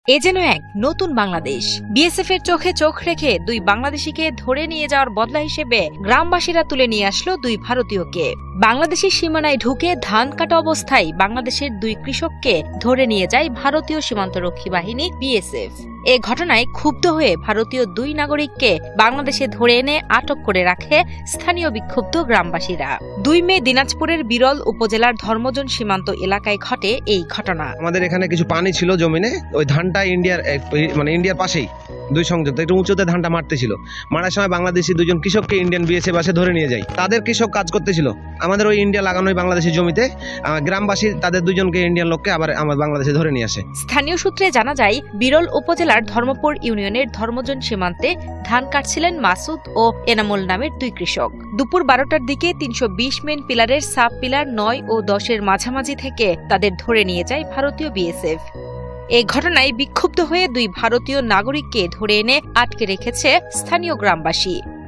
এ যেন এক নতুন বাংলাদেশ। বিএসএফ এর চোখে চোখ রেখে দুই বাংলাদেশিকে ধরে নিয়ে যাওয়ার বদলা হিসেবে গ্রামবাসীরা তুলে নিয়ে আসলো দুই ভারতীয়কে। বাংলাদেশের সীমানায় ঢুকে ধান কাটা অবস্থায় বাংলাদেশের দুই কৃষককে ধরে নিয়ে যায় ভারতীয় সীমান্তরক্ষী বাহিনী বিএসএফ। এ ঘটনায় ক্ষুব্ধ হয়ে ভারতীয় দুই নাগরিককে বাংলাদেশে ধরে এনে আটক করে রাখে স্থানীয় বিক্ষুব্ধ গ্রামবাসীরা। 2 মে দিনাজপুরের বিরল উপজেলার ধর্মজন সীমান্ত এলাকায় ঘটে এই ঘটনা। আমাদের এখানে কিছু পানি ছিল জমিনে, ওই ধানটা ইন্ডিয়ার পাশেই দুই সংযুক্ত একটু উঁচুতে ধানটা মারতেছিল। মারার সময় বাংলাদেশি দুজন কৃষককে ইন্ডিয়ান বিএসএফ আসে ধরে নিয়ে যায়। তাদের কৃষক কাজ করতেছিল আমাদের ওই ইন্ডিয়া লাগানো বাংলাদেশি জমিতে। গ্রামবাসী তাদের দুজনকে ইন্ডিয়ান লোককে আবার আমার বাংলাদেশে ধরে নিয়ে আসে। স্থানীয় সূত্রে জানা যায়, বিরল উপজেলার ধর্মপুর ইউনিয়নের ধর্মজন সীমান্তে ধান কাটছিলেন মাসুদ ও এনামুল নামের দুই কৃষক। দুপুর 12টার দিকে 320 মেন পিলারের সাব পিলার 9 ও 10-এর মাঝামাঝি থেকে তাদের ধরে নিয়ে যায় ভারতীয় বিএসএফ। এই ঘটনায় বিক্ষুব্ধ হয়ে দুই ভারতীয় নাগরিককে ধরে এনে আটকে রেখেছে স্থানীয় গ্রামবাসী।